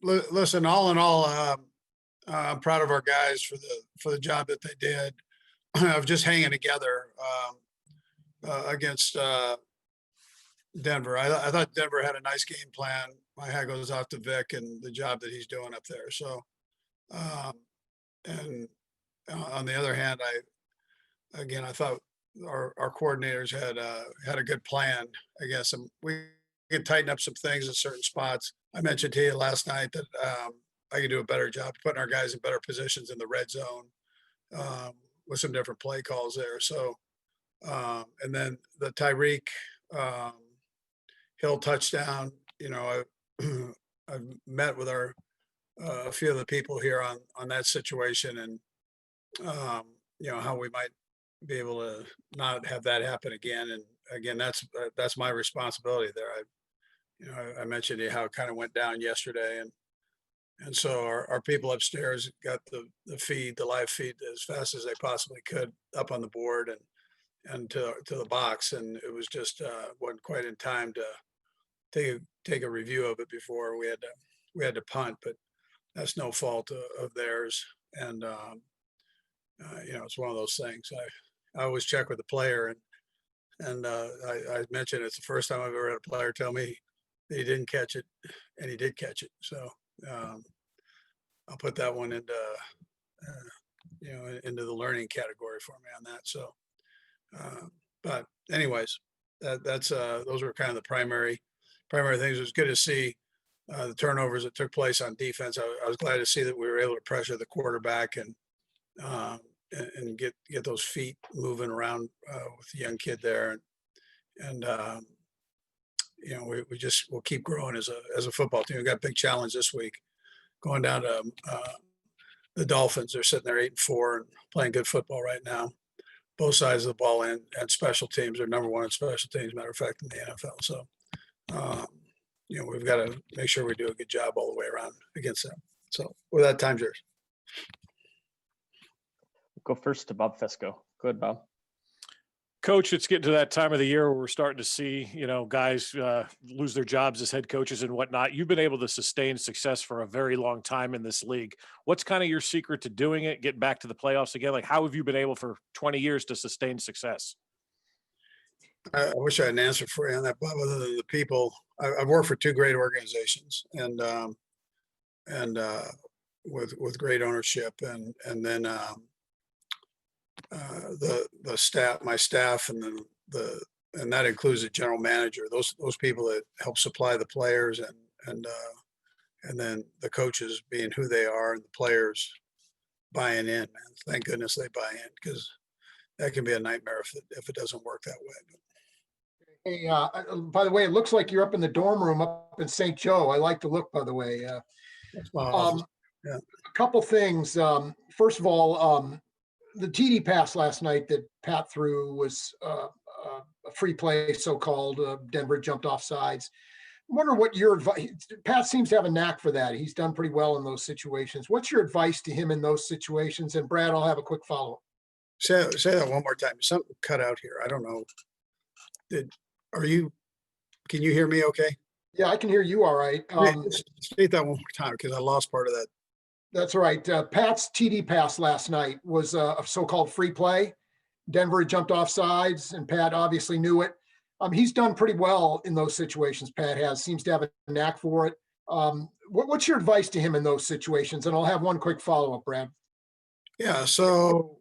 Listen, all in all, I'm proud of our guys for the job that they did of just hanging together against Denver. I thought Denver had a nice game plan. My hat goes off to Vic and the job that he's doing up there. So, um, and on the other hand, I thought our coordinators had a good plan. I guess we could tighten up some things in certain spots. I mentioned to you last night that I could do a better job putting our guys in better positions in the red zone um, with some different play calls there. So, and then the Tyreek um, Hill touchdown. I've met with a few of the people here on that situation, and how we might be able to not have that happen again. And again, that's my responsibility there. I mentioned to you how it kind of went down yesterday, and so our people upstairs got the live feed as fast as they possibly could up on the board and to the box, and it was just wasn't quite in time to take a review of it before we had to punt, but that's no fault of theirs. And it's one of those things. I always check with the player, and I mentioned it's the first time I've ever had a player tell me that he didn't catch it, and he did catch it. So um, I'll put that one into the learning category for me on that. So, but anyways, that's those were kind of the primary things. It was good to see the turnovers that took place on defense. I was glad to see that we were able to pressure the quarterback um, and get those feet moving around with the young kid there, and we'll keep growing as a football team. We got a big challenge this week going down to the Dolphins. They're sitting there 8-4 and playing good football right now. Both sides of the ball and special teams are number one in special teams. Matter of fact, in the NFL. So um, we've got to make sure we do a good job all the way around against them. So with that, time's yours. Go first to Bob Fesco. Go ahead, Bob. Coach, it's getting to that time of the year where we're starting to see, guys lose their jobs as head coaches and whatnot. You've been able to sustain success for a very long time in this league. What's kind of your secret to doing it, getting back to the playoffs again? Like, how have you been able for 20 years to sustain success? I wish I had an answer for you on that, Bob. Other than the people, I've worked for two great organizations, and with great ownership, and then the staff, my staff, and then and that includes the general manager. Those people that help supply the players, and then the coaches being who they are, and the players buying in. Man, thank goodness they buy in, because that can be a nightmare if it doesn't work that way. But, Hey, by the way, it looks like you're up in the dorm room up in St. Joe. I like the look, by the way. that's my office. Yeah. A couple things. First of all, the TD pass last night that Pat threw was a free play, so-called. Denver jumped off sides. I wonder what your advice. Pat seems to have a knack for that. He's done pretty well in those situations. What's your advice to him in those situations? And Brad, I'll have a quick follow-up. Say that one more time. Something cut out here. I don't know. Can you hear me okay? Yeah, I can hear you all right. State that one more time, because I lost part of that. That's right. Pat's TD pass last night was a so-called free play. Denver jumped off sides, and Pat obviously knew it. He's done pretty well in those situations. Pat seems to have a knack for it. What's your advice to him in those situations? And I'll have one quick follow-up, Brad. Yeah, so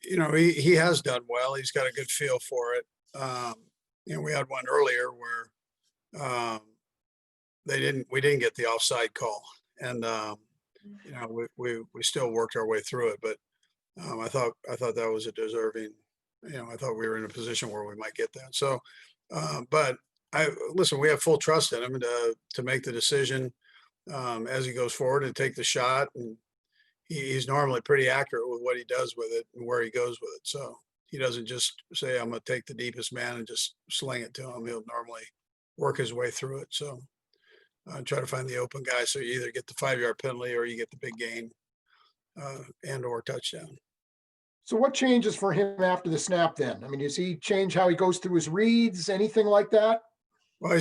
he has done well. He's got a good feel for it. We had one earlier where we didn't get the offside call, and we still worked our way through it. But I thought that was a deserving. I thought we were in a position where we might get that. So, but listen, we have full trust in him to make the decision as he goes forward and take the shot. And he's normally pretty accurate with what he does with it and where he goes with it. So he doesn't just say, I'm going to take the deepest man and just sling it to him. He'll normally work his way through it. So try to find the open guy. So you either get the 5-yard penalty or you get the big gain and or touchdown. So what changes for him after the snap then? I mean, does he change how he goes through his reads, anything like that? Well,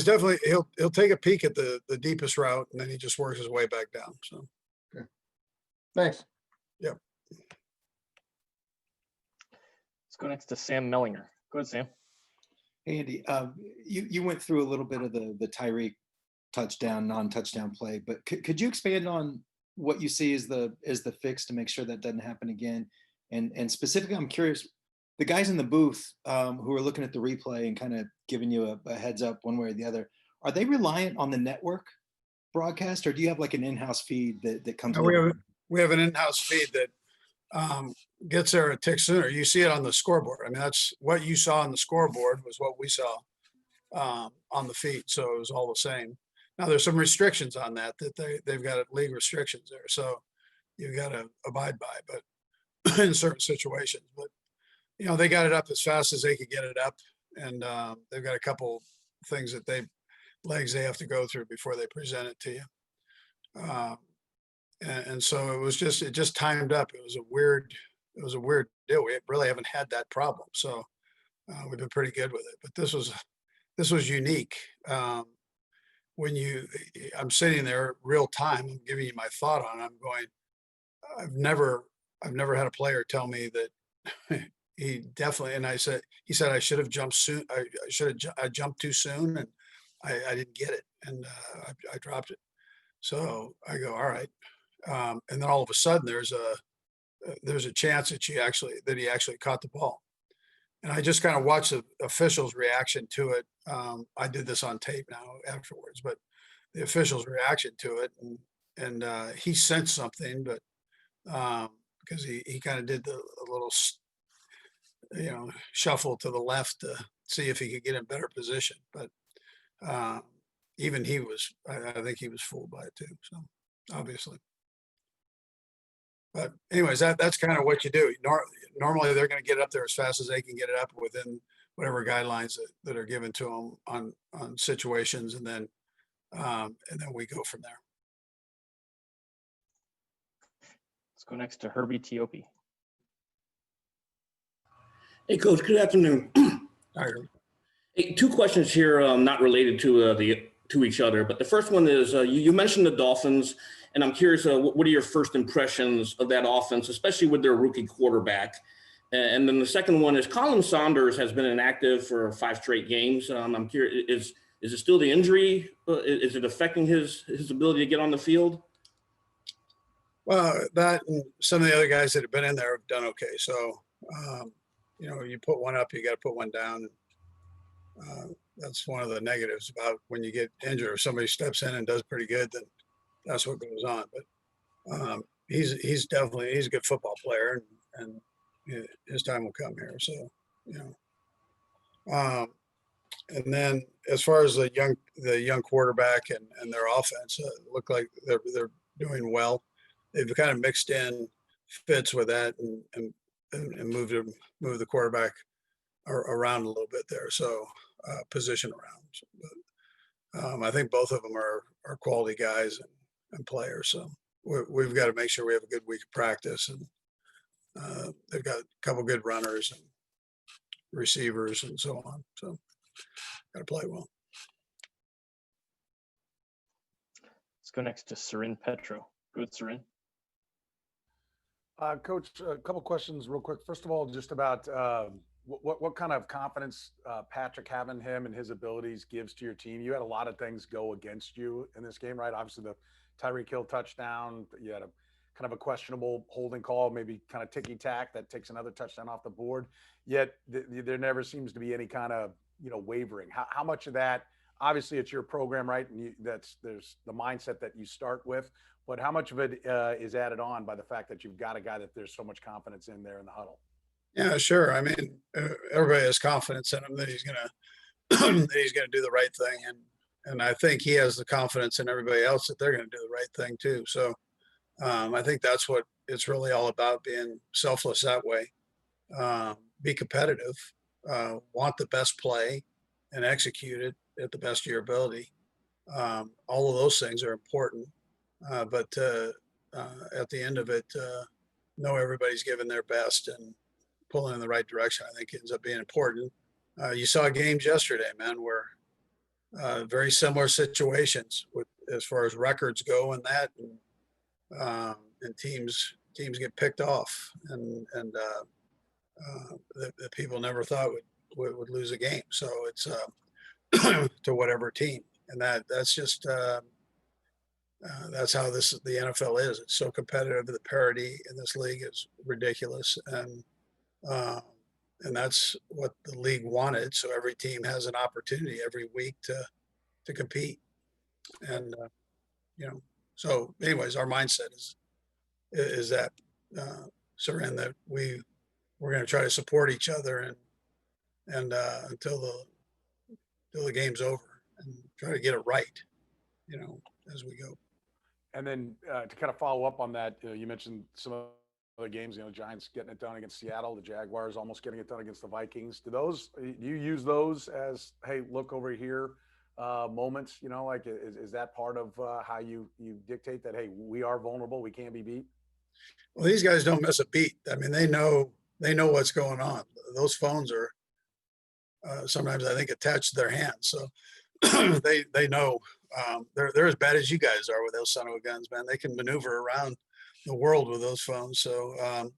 he'll take a peek at the deepest route and then he just works his way back down. So, Thanks. yep. Let's go next to Sam Mellinger. Go ahead, Sam. Hey, Andy, you went through a little bit of the Tyreek touchdown, non-touchdown play, but could you expand on what you see as the fix to make sure that doesn't happen again? And specifically, I'm curious, the guys in the booth who are looking at the replay and kind of giving you a heads up one way or the other, are they reliant on the network broadcast, or do you have like an in-house feed that comes? No, we have an in-house feed that gets there a tick sooner. You see it on the scoreboard. I mean, that's what you saw on the scoreboard was what we saw on the feed. So it was all the same. Now there's some restrictions on that they've got league restrictions there. So you've got to abide by, but in certain situations, but you know, they got it up as fast as they could get it up. And they've got a couple things that legs they have to go through before they present it to you. And so it just timed up. It was a weird deal. We really haven't had that problem. So we've been pretty good with it, but this was unique. I'm sitting there real time, I'm giving you my thought on it. I'm going, I've never had a player tell me that he definitely, and he said, I should have jumped soon. I jumped too soon and I didn't get it. And I dropped it. So I go, all right. And then all of a sudden there's a chance that he actually caught the ball. And I just kind of watched the officials' reaction to it. I did this on tape now afterwards, but the officials' reaction to it, and he sensed something, but because he kind of did a little, shuffle to the left to see if he could get in better position. But even I think he was fooled by it too. So obviously. But anyways, that's kind of what you do. Normally, they're going to get it up there as fast as they can get it up within whatever guidelines that are given to them on situations, and then we go from there. Let's go next to Herbie Tiopi. Hey, Coach. Good afternoon. Hey, two questions here, not related to each other, but the first one is you mentioned the Dolphins. And I'm curious, what are your first impressions of that offense, especially with their rookie quarterback? And then the second one is Colin Saunders has been inactive for 5 straight games. I'm curious, is it still the injury? Is it affecting his ability to get on the field? Well, that and some of the other guys that have been in there have done okay. So, you put one up, you got to put one down. That's one of the negatives about when you get injured. If somebody steps in and does pretty good, then that's what goes on. But he's a good football player, and his time will come here. So, and then as far as the young quarterback and their offense, look like they're doing well. They've kind of mixed in Fitz with that and moved the quarterback around a little bit there. So position around. But I think both of them are quality guys and players. So we've got to make sure we have a good week of practice, and they've got a couple good runners and receivers and so on. So got to play well. Let's go next to Sarin Petro. Good, Sarin. Coach, a couple questions real quick. First of all, just about what kind of confidence Patrick having him and his abilities gives to your team. You had a lot of things go against you in this game, right? Obviously the Tyreek Hill touchdown, you had a kind of a questionable holding call, maybe kind of ticky-tack that takes another touchdown off the board. Yet there never seems to be any kind of, wavering. How much of that, obviously it's your program, right? And there's the mindset that you start with, but how much of it is added on by the fact that you've got a guy that there's so much confidence in there in the huddle? Yeah, sure. I mean, everybody has confidence in him that he's gonna do the right thing, and I think he has the confidence in everybody else that they're gonna do the right thing too. So I think that's what it's really all about, being selfless that way. Be competitive, want the best play, and execute it at the best of your ability. All of those things are important, but at the end of it, know everybody's giving their best and pulling in the right direction. I think ends up being important. You saw games yesterday, man, where very similar situations with as far as records go and that, and teams get picked off, and that people never thought would lose a game. So it's to whatever team, and that's just that's how the NFL is. It's so competitive. The parity in this league is ridiculous, uh, and that's what the league wanted. So every team has an opportunity every week to compete, and So, anyways, our mindset is that Saran, that we're going to try to support each other and until the game's over, and try to get it right, as we go. And then to kind of follow up on that, you mentioned some of the games, Giants getting it done against Seattle, the Jaguars almost getting it done against the Vikings. Do you use those as, hey, look over here moments, like is that part of how you dictate that, hey, we are vulnerable, we can't be beat? Well, these guys don't miss a beat. I mean, they know what's going on. Those phones are sometimes, I think, attached to their hands. So they know they're as bad as you guys are with those son of a guns, man. They can maneuver around the world with those phones. So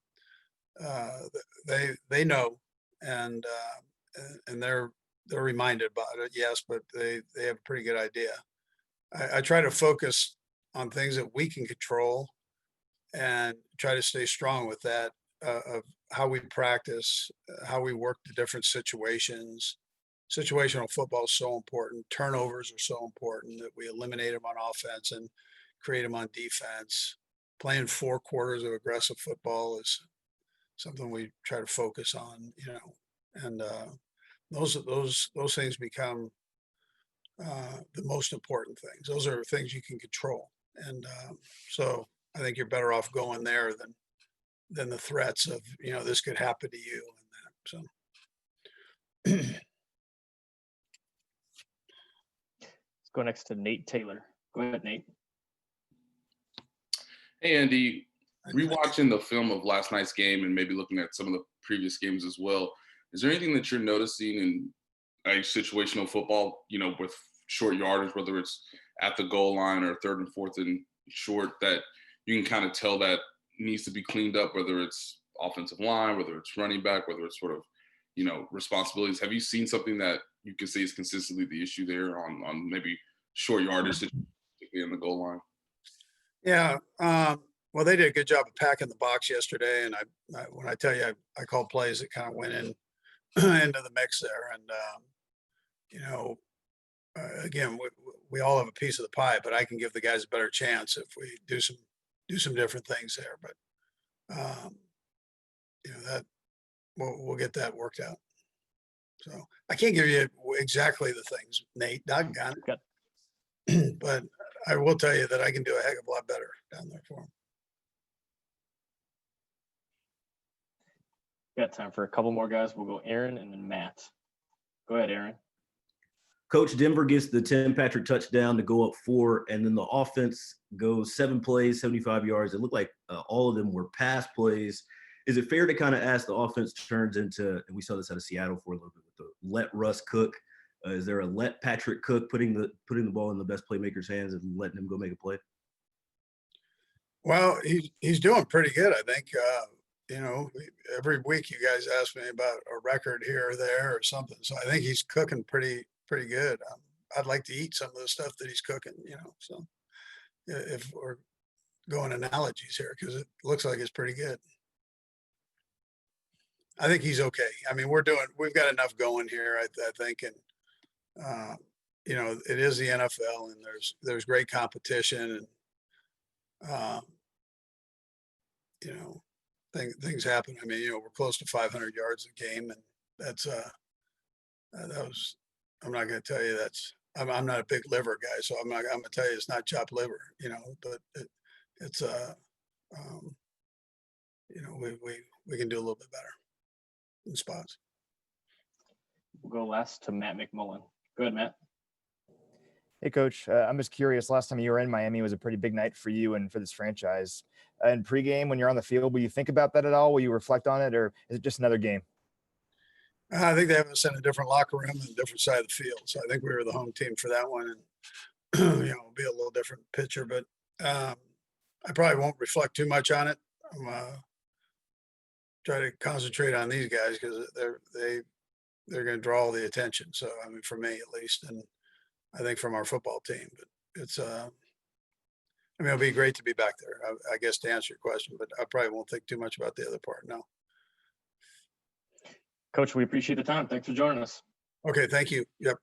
they know, and they're reminded about it. Yes, but they have a pretty good idea. I try to focus on things that we can control and try to stay strong with that, of how we practice, how we work the different situations. Situational football is so important. Turnovers are so important that we eliminate them on offense and create them on defense. Playing 4 quarters of aggressive football is something we try to focus on, and those things become the most important things. Those are things you can control, and so I think you're better off going there than the threats of this could happen to you and that. So. Let's go next to Nate Taylor. Go ahead, Nate. Hey, Andy, rewatching the film of last night's game and maybe looking at some of the previous games as well, is there anything that you're noticing in situational football, with short yardage, whether it's at the goal line or 3rd and 4th and short, that you can kind of tell that needs to be cleaned up, whether it's offensive line, whether it's running back, whether it's sort of, responsibilities? Have you seen something that you can say is consistently the issue there on maybe short yardage, particularly in the goal line? Yeah. Well, they did a good job of packing the box yesterday. And I when I tell you, I called plays that kind of went in into the mix there. And, again, we all have a piece of the pie, but I can give the guys a better chance if we do some different things there. But, that we'll get that worked out. So I can't give you exactly the things, Nate, doggone it. But I will tell you that I can do a heck of a lot better down there for them. Got time for a couple more guys. We'll go Aaron and then Matt. Go ahead, Aaron. Coach, Denver gets the Tim Patrick touchdown to go up 4, and then the offense goes 7 plays, 75 yards. It looked like all of them were pass plays. Is it fair to kind of ask the offense turns into, and we saw this out of Seattle for a little bit with the let Russ cook? Is there a let Patrick cook, putting the ball in the best playmaker's hands and letting him go make a play? Well, he's doing pretty good, I think. Every week you guys ask me about a record here or there or something. So I think he's cooking pretty good. I'd like to eat some of the stuff that he's cooking, so if we're going analogies here, because it looks like it's pretty good. I think he's okay. I mean, we've got enough going here, I think. And, it is the NFL, and there's great competition, and, things happen. I mean, we're close to 500 yards a game, and that's, I'm not going to tell you I'm not a big liver guy, so I'm going to tell you it's not chopped liver, but it's, we can do a little bit better in spots. We'll go last to Matt McMullen. Go ahead, Matt. Hey, Coach. I'm just curious. Last time you were in Miami was a pretty big night for you and for this franchise. In pregame, when you're on the field, will you think about that at all? Will you reflect on it, or is it just another game? I think they have us in a different locker room and a different side of the field. So I think we were the home team for that one. And, it'll be a little different picture, but I probably won't reflect too much on it. I'm try to concentrate on these guys because they're going to draw all the attention. So, I mean, for me at least, and I think from our football team, but it's, I mean, it'll be great to be back there, I guess, to answer your question, but I probably won't think too much about the other part. No. Coach, we appreciate the time. Thanks for joining us. Okay. Thank you. Yep.